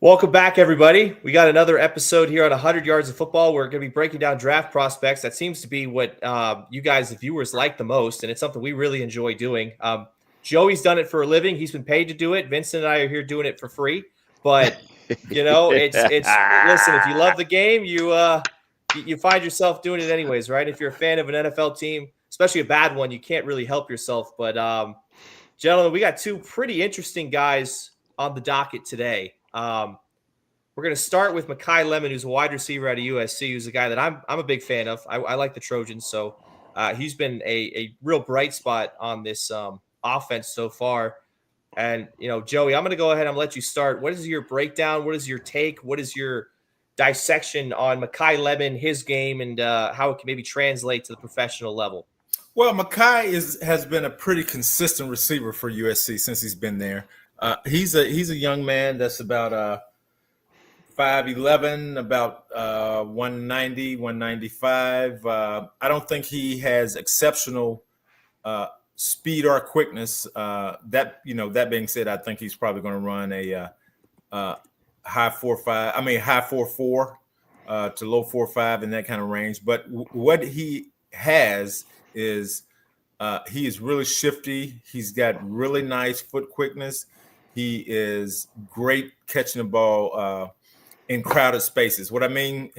Welcome back, everybody. We got another episode here on 100 Yards of Football. We're going to be breaking down draft prospects. That seems to be what you guys, the viewers, like the most, and it's something we really enjoy doing. Joey's done it for a living. He's been paid to do it. Vincent and I are here doing it for free. But, it's listen, if you love the game, you find yourself doing it anyways, right? If you're a fan of an NFL team, especially a bad one, you can't really help yourself. But, gentlemen, we got two pretty interesting guys on the docket today. We're going to start with Makai Lemon, who's a wide receiver at USC, who's a guy that I'm a big fan of. I like the Trojans, so he's been a real bright spot on this offense so far. And, Joey, I'm going to go ahead and let you start. What is your breakdown? What is your take? What is your dissection on Makai Lemon, his game, and how it can maybe translate to the professional level? Well, Makai has been a pretty consistent receiver for USC since he's been there. He's a young man that's about 5'11", about 190, 195. I don't think he has exceptional speed or quickness. That being said, I think he's probably going to run a high 4.4 to low 4.5 in that kind of range. But what he has is he is really shifty. He's got really nice foot quickness. He is great catching the ball in crowded spaces. What I mean,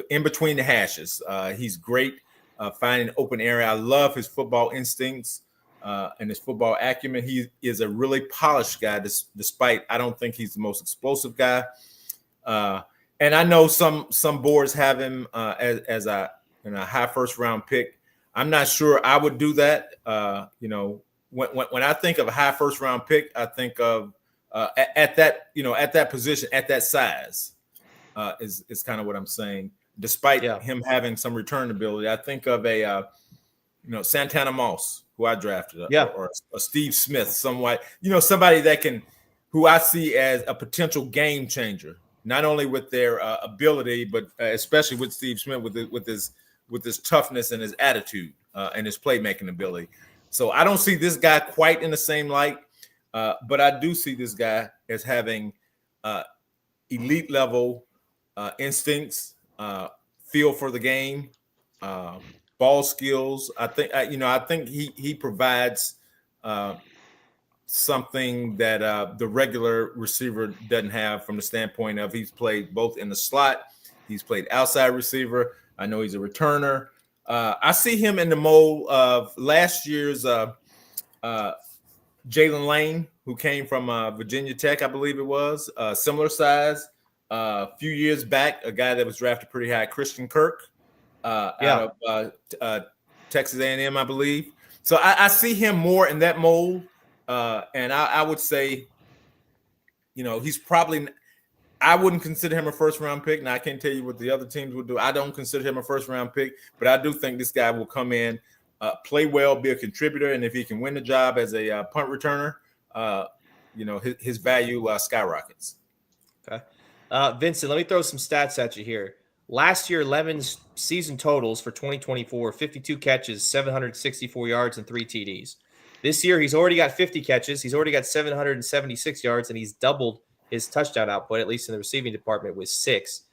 in between the hashes, he's great finding open area. I love his football instincts and his football acumen. He is a really polished guy, despite I don't think he's the most explosive guy. And I know some boards have him as a high first round pick. I'm not sure I would do that. When I think of a high first round pick, I think of at that position, at that size, is kind of what I'm saying. Despite him having some return ability, I think of a Santana Moss, who I drafted, or a Steve Smith, somebody who I see as a potential game changer, not only with their ability, but especially with Steve Smith with his toughness and his attitude and his playmaking ability. So I don't see this guy quite in the same light, but I do see this guy as having elite level instincts, feel for the game, ball skills. I think he provides something that the regular receiver doesn't have, from the standpoint of he's played both in the slot, he's played outside receiver. I know he's a returner. I see him in the mold of last year's Jalen Lane, who came from Virginia Tech, I believe it was, similar size. A few years back, a guy that was drafted pretty high, Christian Kirk, out of Texas A&M, I believe. So I see him more in that mold, and I would say, he's probably – I wouldn't consider him a first-round pick. Now, I can't tell you what the other teams would do. I don't consider him a first-round pick, but I do think this guy will come in, play well, be a contributor, and if he can win the job as a punt returner, his value skyrockets. Okay. Vincent, let me throw some stats at you here. Last year, Lemon's season totals for 2024, 52 catches, 764 yards, and 3 TDs. This year, he's already got 50 catches. He's already got 776 yards, and he's doubled his touchdown output, at least in the receiving department, with 6.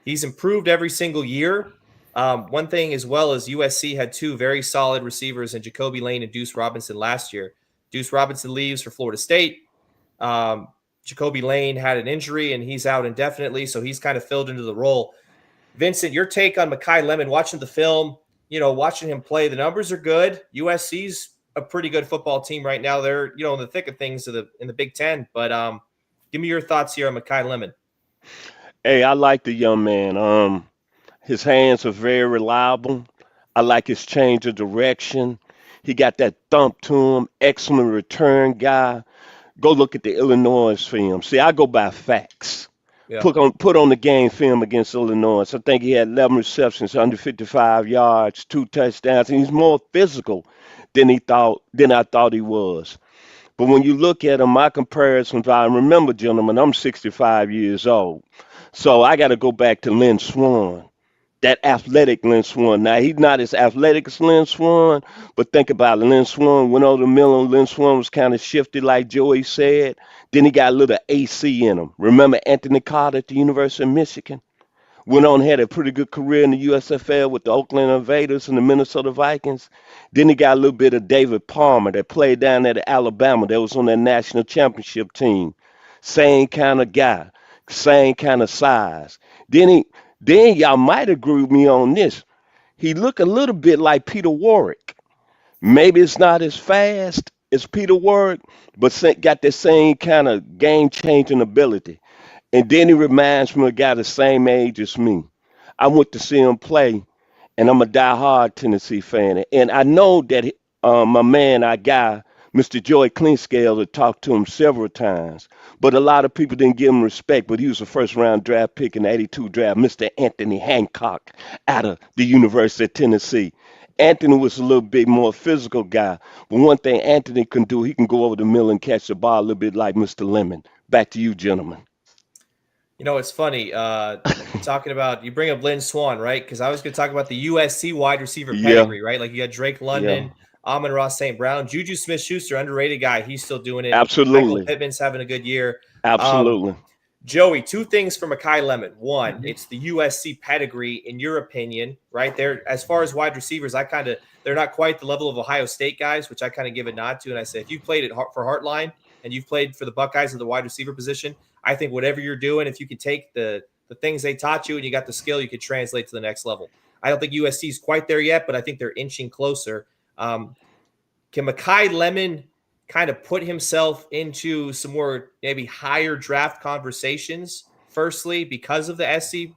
He's improved every single year. One thing as well is USC had 2 very solid receivers in Jacoby Lane and Deuce Robinson last year. Deuce Robinson leaves for Florida State. Jacoby Lane had an injury, and he's out indefinitely, so he's kind of filled into the role. Vincent, your take on Makai Lemon, watching the film, watching him play, the numbers are good. USC's a pretty good football team right now. They're, in the thick of things in the Big Ten, but give me your thoughts here on Makai Lemon. Hey, I like the young man. His hands are very reliable. I like his change of direction. He got that thump to him. Excellent return guy. Go look at the Illinois film. See, I go by facts. Yeah. Put on the game film against Illinois. I think he had 11 receptions, under 55 yards, 2 touchdowns, and he's more physical than I thought he was. But when you look at him, my comparisons, I remember, gentlemen, I'm 65 years old. So I got to go back to Lynn Swann. that athletic Lynn Swan. Now he's not as athletic as Lynn Swan, but think about it. Lynn Swan went over the middle. Lynn Swan was kind of shifty, like Joey said. Then he got a little AC in him. Remember Anthony Carter at the University of Michigan? Went on, had a pretty good career in the USFL with the Oakland Invaders and the Minnesota Vikings. Then he got a little bit of David Palmer that played down there at Alabama that was on that national championship team. Same kind of guy, same kind of size. Then y'all might agree with me on this. He looked a little bit like Peter Warwick. Maybe it's not as fast as Peter Warwick, but got that same kind of game changing ability. And then he reminds me of a guy the same age as me. I went to see him play, and I'm a diehard Tennessee fan. And I know that my man, our guy, Mr. Joey Clinkscales, had talked to him several times. But a lot of people didn't give him respect. But he was a first-round draft pick in the 82 draft, Mr. Anthony Hancock out of the University of Tennessee. Anthony was a little bit more physical guy. But one thing Anthony can do, he can go over the middle and catch the ball a little bit like Mr. Lemon. Back to you, gentlemen. You know, it's funny talking about, you bring up Lynn Swan, right? Because I was going to talk about the USC wide receiver pedigree, right? Like you got Drake London, Amon-Ra St. Brown, Juju Smith-Schuster, underrated guy. He's still doing it. Absolutely. Michael Pittman's having a good year. Absolutely. Joey, two things for Makai Lemon. One, it's the USC pedigree, in your opinion, right? There, as far as wide receivers, they're not quite the level of Ohio State guys, which I kind of give a nod to. And I say, if you played for Heartline and you've played for the Buckeyes at the wide receiver position, I think whatever you're doing, if you could take the things they taught you and you got the skill, you could translate to the next level. I don't think USC is quite there yet, but I think they're inching closer. Can Makai Lemon kind of put himself into some more maybe higher draft conversations, firstly, because of the SC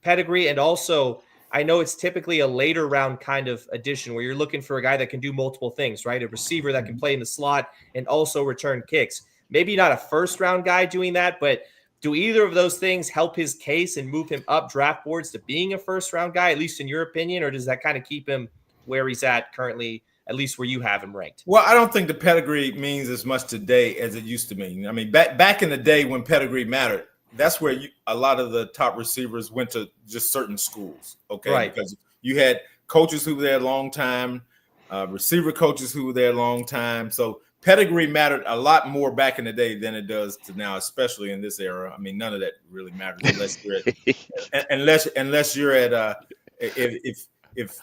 pedigree? And also, I know it's typically a later round kind of addition where you're looking for a guy that can do multiple things, right? A receiver that can play in the slot and also return kicks. Maybe not a first round guy doing that, but do either of those things help his case and move him up draft boards to being a first round guy, at least in your opinion, or does that kind of keep him where he's at currently, at least where you have him ranked? Well, I don't think the pedigree means as much today as it used to mean. I mean, back in the day when pedigree mattered, that's where a lot of the top receivers went to just certain schools, okay? Right. Because you had coaches who were there a long time, receiver coaches who were there a long time. So pedigree mattered a lot more back in the day than it does to now, especially in this era. I mean, none of that really matters unless you're at unless you're at if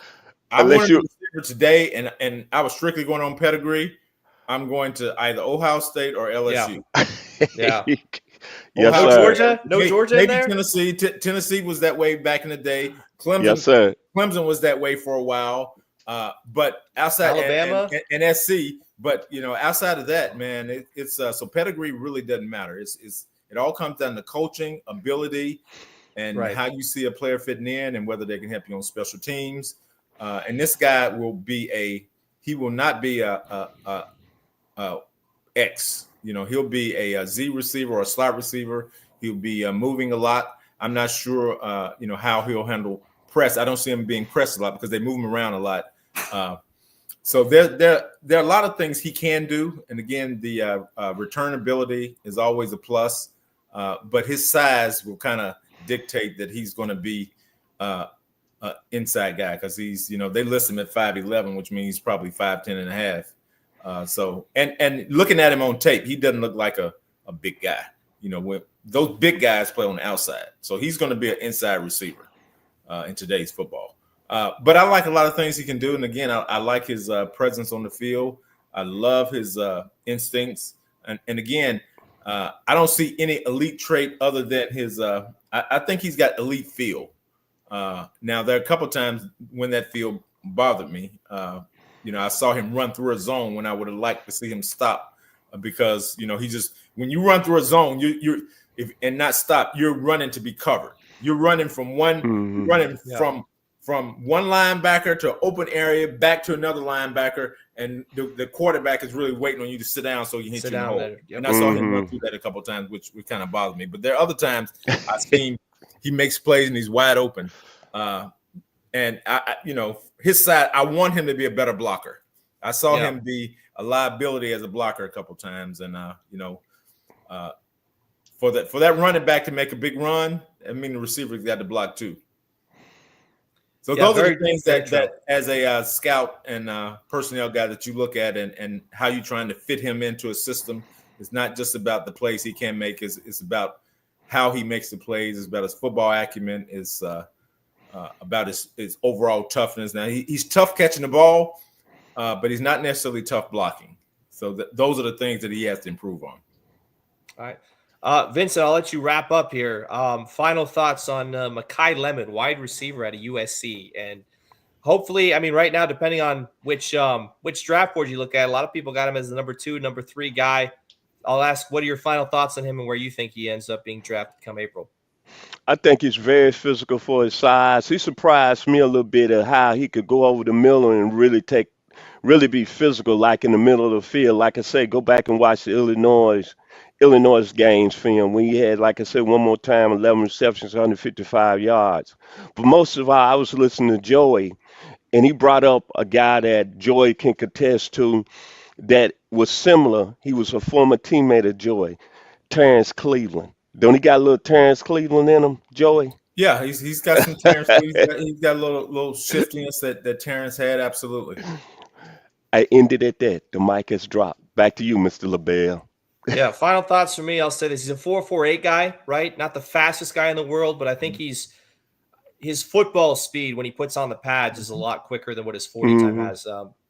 I wanted to receiver today and I was strictly going on pedigree, I'm going to either Ohio State or LSU. Yeah. Yes, no sir. Georgia? No Georgia in maybe there? Tennessee. Tennessee was that way back in the day. Clemson, Yes, sir. Clemson was that way for a while. But outside Alabama and SC, but outside of that, man, it's so pedigree really doesn't matter. It all comes down to coaching, ability, and how you see a player fitting in, and whether they can help you on special teams. And this guy will not be a X. He'll be a Z receiver or a slot receiver. He'll be moving a lot. I'm not sure, how he'll handle press. I don't see him being pressed a lot because they move him around a lot. So there are a lot of things he can do. And again, the return ability is always a plus. But his size will kind of dictate that he's going to be inside guy because he's, they list him at 5'11", which means probably 5'10" and a half. So looking at him on tape, he doesn't look like a big guy. When those big guys play on the outside, so he's going to be an inside receiver in today's football. But I like a lot of things he can do, and again, I like his presence on the field. I love his instincts, and again, I don't see any elite trait other than his. I think he's got elite feel. Now there are a couple times when that feel bothered me. I saw him run through a zone when I would have liked to see him stop because, he just, when you run through a zone, and not stop, you're running to be covered. You're running from one, from one linebacker to open area back to another linebacker. And the quarterback is really waiting on you to sit down so you hit your hole. Yep. And I saw him run through that a couple of times, which kind of bothered me. But there are other times I've seen he makes plays and he's wide open. And his side, I want him to be a better blocker. I saw him be a liability as a blocker a couple times, and for that running back to make a big run, I mean the receiver's got to block too. So Yeah, those are very, the things very that true. as a scout and personnel guy that you look at and how you're trying to fit him into a system. It's not just about the plays he can make. It's about how he makes the plays. It's about his football acumen. It's about his overall toughness. Now, he's tough catching the ball, but he's not necessarily tough blocking. So those are the things that he has to improve on. All right. Vincent, I'll let you wrap up here. Final thoughts on Makai Lemon, wide receiver at a USC. And hopefully, I mean, right now, depending on which draft board you look at, a lot of people got him as the number 2, number 3 guy. I'll ask, what are your final thoughts on him and where you think he ends up being drafted come April? I think he's very physical for his size. He surprised me a little bit at how he could go over the middle and really be physical, like in the middle of the field. Like I say, go back and watch the Illinois games film when he had, like I said, one more time, 11 receptions, 155 yards. But most of all, I was listening to Joey, and he brought up a guy that Joey can contest to that was similar. He was a former teammate of Joey, Terrence Cleveland. Don't he got a little Terrence Cleveland in him, Joey? Yeah, he's got some Terrence. He's got a little shiftiness that Terrence had. Absolutely. I ended at that. The mic has dropped. Back to you, Mr. LeBel. Yeah, final thoughts for me. I'll say this: he's a 4.48 guy, right? Not the fastest guy in the world, but I think his football speed when he puts on the pads is a lot quicker than what his 40 time Hmm. has.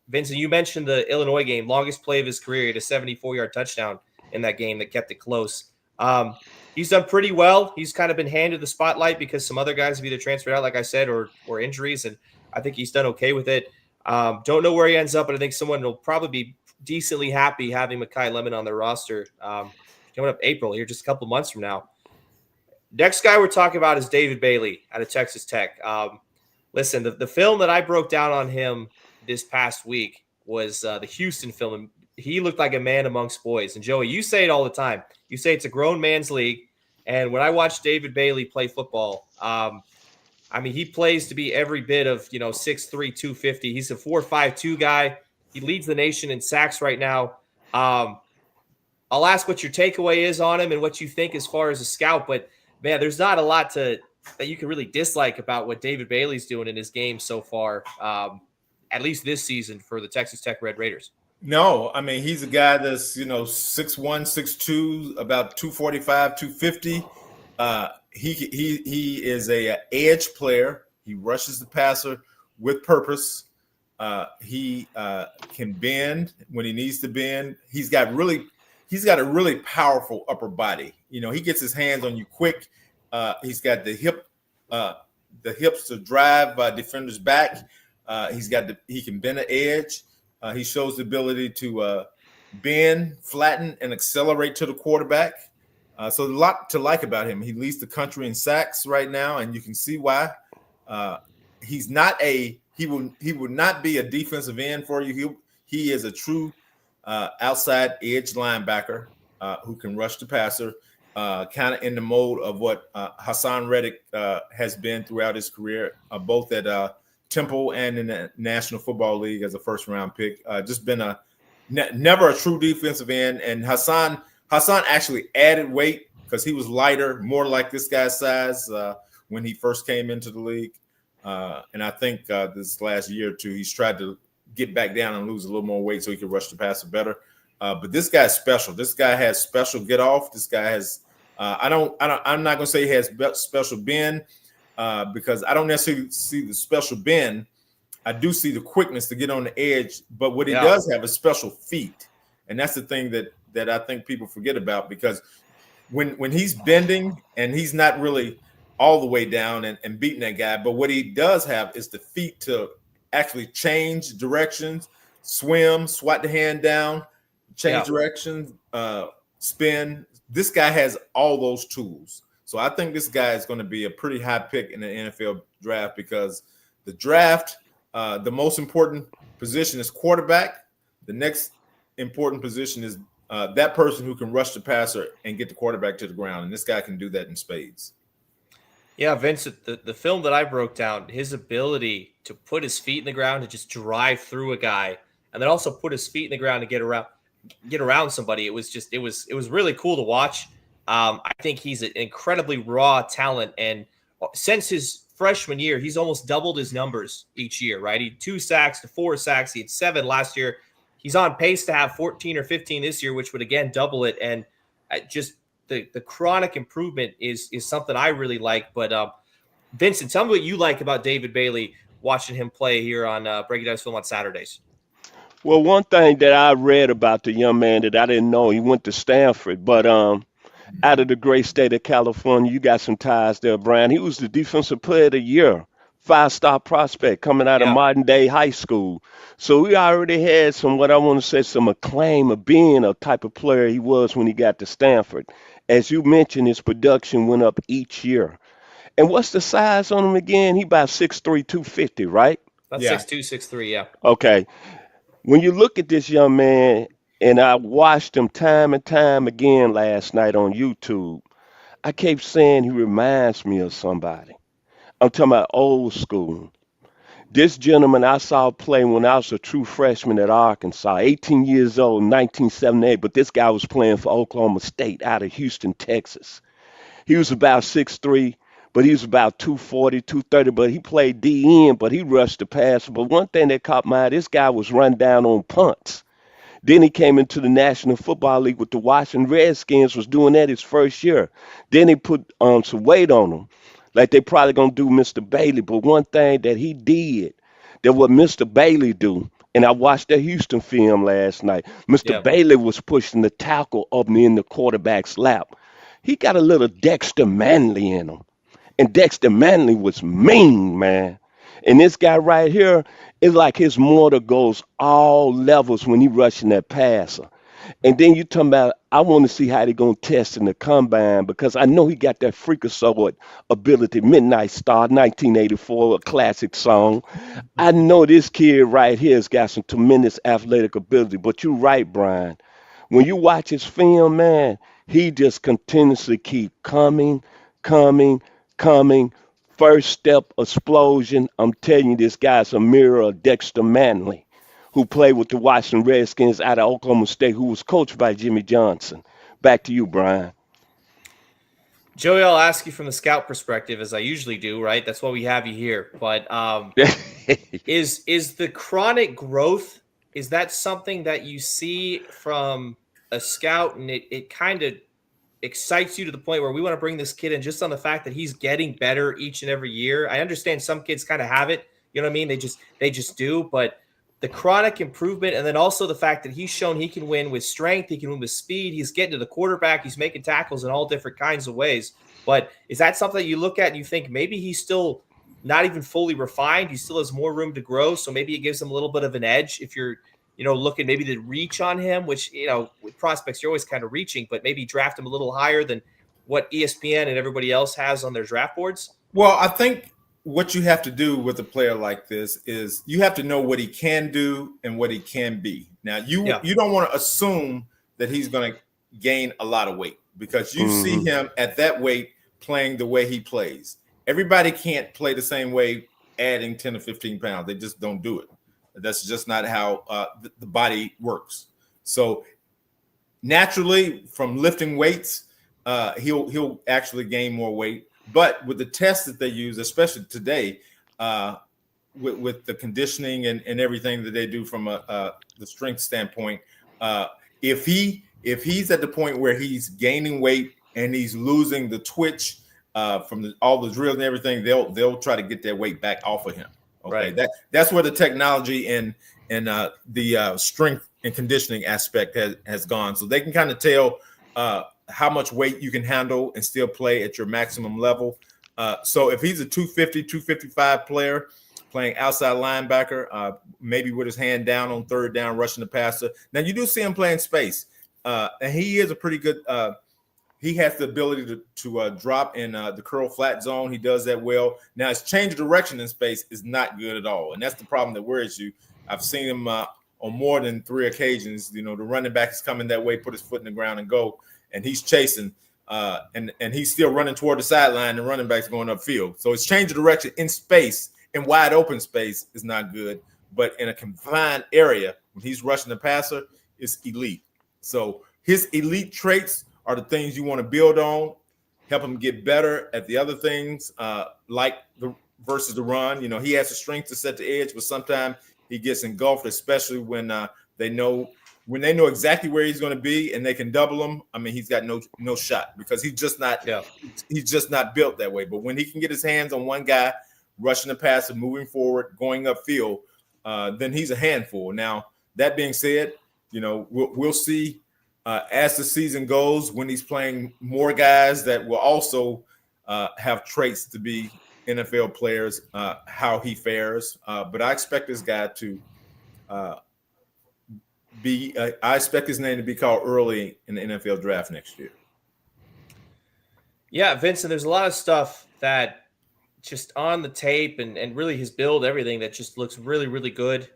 Vincent, you mentioned the Illinois game, longest play of his career. He had a 74-yard touchdown in that game that kept it close. He's done pretty well. He's kind of been handed the spotlight because some other guys have either transferred out, like I said, or injuries, and I think he's done okay with it. Don't know where he ends up, but I think someone will probably be decently happy having Makai Lemon on their roster coming up April here, just a couple months from now. Next guy we're talking about is David Bailey out of Texas Tech. Listen, the film that I broke down on him this past week was the Houston film. And he looked like a man amongst boys. And Joey, you say it all the time. You say it's a grown man's league. And when I watch David Bailey play football, I mean, he plays to be every bit of 6'3", 250. He's a 4.52 guy. He leads the nation in sacks right now. I'll ask what your takeaway is on him and what you think as far as a scout. But man, there's not a lot that you can really dislike about what David Bailey's doing in his game so far, at least this season for the Texas Tech Red Raiders. No, I mean, he's a guy that's 6'1", 6'2", about 245, 250. He is a edge player. He rushes the passer with purpose. He can bend when he needs to bend. He's got a really powerful upper body. He gets his hands on you quick. He's got the hips to drive defenders back. He can bend an edge. He shows the ability to bend, flatten, and accelerate to the quarterback. So a lot to like about him. He leads the country in sacks right now, and you can see why. He would not be a defensive end for you. He is a true outside edge linebacker who can rush the passer, kind of in the mode of what Hassan Reddick has been throughout his career, both at Temple and in the National Football League as a first-round pick. Just been never a true defensive end. And Hassan actually added weight because he was lighter, more like this guy's size when he first came into the league. And I think this last year or two, he's tried to get back down and lose a little more weight so he can rush the passer better. But this guy's special. This guy has special get off. This guy has. I'm not gonna say he has special bend because I don't necessarily see the special bend. I do see the quickness to get on the edge. But what he does have is special feet, and that's the thing that I think people forget about because when he's bending and he's not really all the way down and beating that guy, but what he does have is the feet to actually change directions, swim, swat the hand down, change directions, spin. This guy has all those tools. So I think this guy is going to be a pretty high pick in the NFL draft because the draft, the most important position is quarterback. The next important position is that person who can rush the passer and get the quarterback to the ground. And this guy can do that in spades. Yeah, Vincent, the film that I broke down, his ability to put his feet in the ground to just drive through a guy, and then also put his feet in the ground to get around somebody. It was really cool to watch. I think he's an incredibly raw talent, and since his freshman year, he's almost doubled his numbers each year, right? He had 2 sacks to 4 sacks. He had 7 last year. He's on pace to have 14 or 15 this year, which would again double it. And just the chronic improvement is something I really like. But Vincent, tell me what you like about David Bailey, watching him play here on Breaking Down Film on Saturdays. Well, one thing that I read about the young man that I didn't know, he went to Stanford, but out of the great state of California, you got some ties there, Brian. He was the defensive player of the year, 5-star prospect coming out of Yeah. modern day high school. So we already had some, what I want to say, some acclaim of being a type of player he was when he got to Stanford. As you mentioned, his production went up each year. And what's the size on him again? He about 6'3", 250, right? That's Yeah. 6'2", 6'3", yeah. Okay. When you look at this young man, and I watched him time and time again last night on YouTube, I kept saying he reminds me of somebody. I'm talking about old school. This gentleman I saw play when I was a true freshman at Arkansas, 18 years old, 1978, but this guy was playing for Oklahoma State out of Houston, Texas. He was about 6'3", but he was about 240, 230, but he played DN, but he rushed the passer. But one thing that caught my eye, this guy was run down on punts. Then he came into the National Football League with the Washington Redskins, was doing that his first year. Then they put some weight on him, like they probably going to do Mr. Bailey. But one thing that he did, that what Mr. Bailey do, and I watched the Houston film last night, Mr. Yeah. Bailey was pushing the tackle up in the quarterback's lap. He got a little Dexter Manley in him. And Dexter Manley was mean, man. And this guy right here is like his motor goes all levels when he rushing that passer. And then you talking about, I want to see how they going to test in the combine because I know he got that freak of sword ability. Midnight Star, 1984, a classic song. I know this kid right here has got some tremendous athletic ability. But you're right, Brian. When you watch his film, man, he just continuously keep coming, coming. First step explosion. I'm telling you, this guy's a mirror of Dexter Manley, who played with the Washington Redskins out of Oklahoma State, who was coached by Jimmy Johnson. Back to you, Brian. Joey, I'll ask you from the scout perspective, as I usually do, right? That's why we have you here. But is the chronic growth, is that something that you see from a scout and it kind of excites you to the point where we want to bring this kid in just on the fact that he's getting better each and every year? I understand some kids kind of have it, you know what I mean? They just do, but the chronic improvement, and then also the fact that he's shown he can win with strength, he can win with speed, he's getting to the quarterback, he's making tackles in all different kinds of ways. But is that something that you look at and you think maybe he's still not even fully refined, he still has more room to grow, so maybe it gives him a little bit of an edge if you're looking maybe to reach on him, which, with prospects, you're always kind of reaching, but maybe draft him a little higher than what ESPN and everybody else has on their draft boards? Well, I think what you have to do with a player like this is you have to know what he can do and what he can be. Now, you don't want to assume that he's going to gain a lot of weight because you see him at that weight playing the way he plays. Everybody can't play the same way adding 10 or 15 pounds. They just don't do it. That's just not how the body works. So naturally, from lifting weights, he'll actually gain more weight. But with the tests that they use, especially today, with the conditioning and everything that they do from the strength standpoint, if he's at the point where he's gaining weight and he's losing the twitch from all the drills and everything, they'll try to get that weight back off of him. Okay, right. That's where the technology and the strength and conditioning aspect has gone. So they can kind of tell how much weight you can handle and still play at your maximum level. So if he's a 250, 255 player playing outside linebacker, maybe with his hand down on third down, rushing the passer. Now you do see him playing space, and he is a pretty good. He has the ability to drop in the curl flat zone. He does that well. Now, his change of direction in space is not good at all. And that's the problem that worries you. I've seen him on more than 3 occasions. The running back is coming that way, put his foot in the ground and go. And he's chasing. And he's still running toward the sideline. And running back's going upfield. So his change of direction in space, in wide open space, is not good. But in a confined area, when he's rushing the passer, it's elite. So his elite traits are the things you want to build on, help him get better at the other things, like versus the run. He has the strength to set the edge, but sometimes he gets engulfed, especially when they know exactly where he's going to be and they can double him. I mean, he's got no shot because he's just not built that way. But when he can get his hands on one guy, rushing the passer, moving forward, going upfield, then he's a handful. Now, that being said, we'll see as the season goes when he's playing more guys that will also have traits to be NFL players, how he fares. But I expect this guy to I expect his name to be called early in the NFL draft next year. Yeah, Vincent, there's a lot of stuff that just on the tape and really his build, everything that just looks really, really good.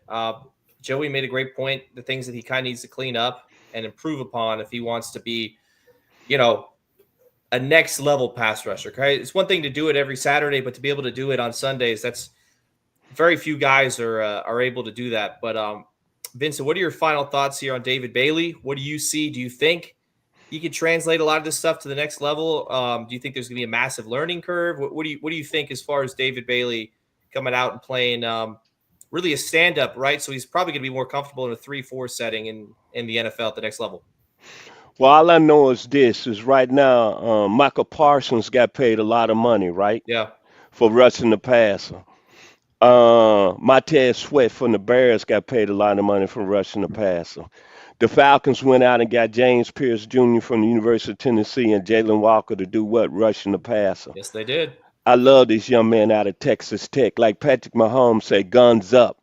Joey made a great point, the things that he kind of needs to clean up and improve upon if he wants to be, a next level pass rusher. Right? It's one thing to do it every Saturday, but to be able to do it on Sundays, that's very few guys are able to do that. But Vincent, what are your final thoughts here on David Bailey? What do you see? Do you think he could translate a lot of this stuff to the next level? Do you think there's going to be a massive learning curve? What do you think as far as David Bailey coming out and playing really a stand-up, right? So he's probably going to be more comfortable in a 3-4 setting in the NFL at the next level. Well, all I know is this is right now, Michael Parsons got paid a lot of money, right? Yeah. For rushing the passer. Montez Sweat from the Bears got paid a lot of money for rushing the passer. The Falcons went out and got James Pierce Jr. from the University of Tennessee and Jalen Walker to do what? Rushing the passer. Yes, they did. I love this young man out of Texas Tech. Like Patrick Mahomes said, guns up.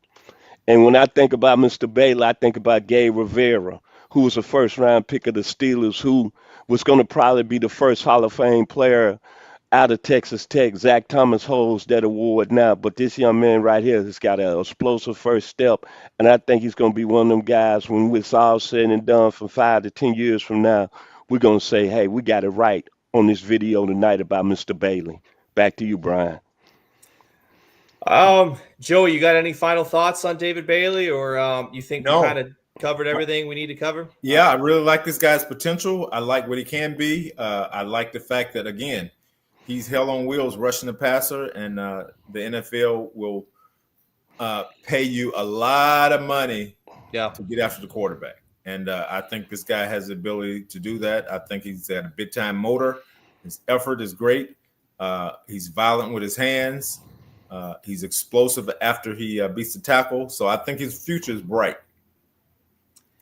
And when I think about Mr. Bailey, I think about Gabe Rivera, who was a first-round pick of the Steelers, who was going to probably be the first Hall of Fame player out of Texas Tech. Zach Thomas holds that award now, but this young man right here has got an explosive first step, and I think he's going to be one of them guys when it's all said and done from 5 to 10 years from now, we're going to say, hey, we got it right on this video tonight about Mr. Bailey. Back to you, Brian. Joey, you got any final thoughts on David Bailey, or you think we kind of covered everything we need to cover? Yeah, I really like this guy's potential. I like what he can be. I like the fact that, again, he's hell on wheels rushing the passer, and the NFL will pay you a lot of money to get after the quarterback. And I think this guy has the ability to do that. I think he's got a big-time motor. His effort is great. He's violent with his hands. He's explosive after he beats the tackle. So I think his future is bright.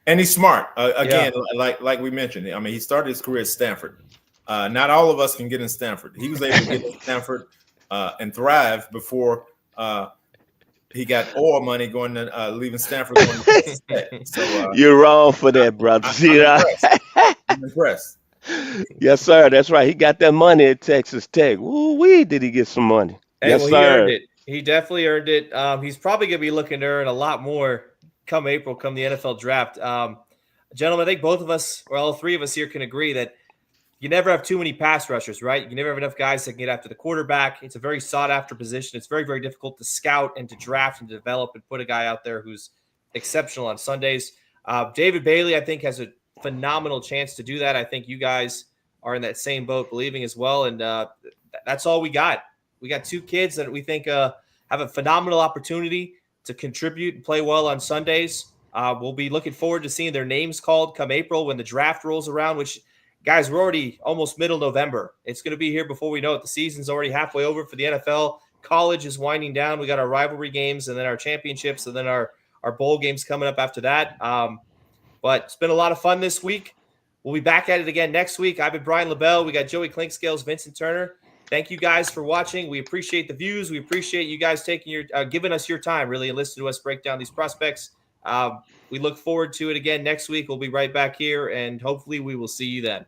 And he's smart. Again, like we mentioned, I mean, he started his career at Stanford. Not all of us can get in Stanford. He was able to get in Stanford and thrive before he got oil money going to leaving Stanford. Going to Texas Tech. So, you're wrong for that, brother. I'm impressed. Yes, sir. That's right. He got that money at Texas Tech. Woo-wee, did he get some money? Hey, yes, well, sir. He earned it. He definitely earned it. He's probably going to be looking to earn a lot more come April, come the NFL draft. Gentlemen, I think both of us, or all three of us here, can agree that you never have too many pass rushers, right? You never have enough guys that can get after the quarterback. It's a very sought-after position. It's very, very difficult to scout and to draft and develop and put a guy out there who's exceptional on Sundays. David Bailey, I think, has a phenomenal chance to do that. I think you guys are in that same boat, believing as well. And that's all we got. We got two kids that we think have a phenomenal opportunity to contribute and play well on Sundays. We'll be looking forward to seeing their names called come April when the draft rolls around, which, guys, we're already almost middle November. It's going to be here before we know it. The season's already halfway over for the NFL. College is winding down. We got our rivalry games and then our championships and then our bowl games coming up after that. But it's been a lot of fun this week. We'll be back at it again next week. I've been Brian LeBel. We got Joey Clinkscales, Vincent Turner. Thank you guys for watching. We appreciate the views. We appreciate you guys taking giving us your time, really, and listening to us break down these prospects. We look forward to it again next week. We'll be right back here, and hopefully we will see you then.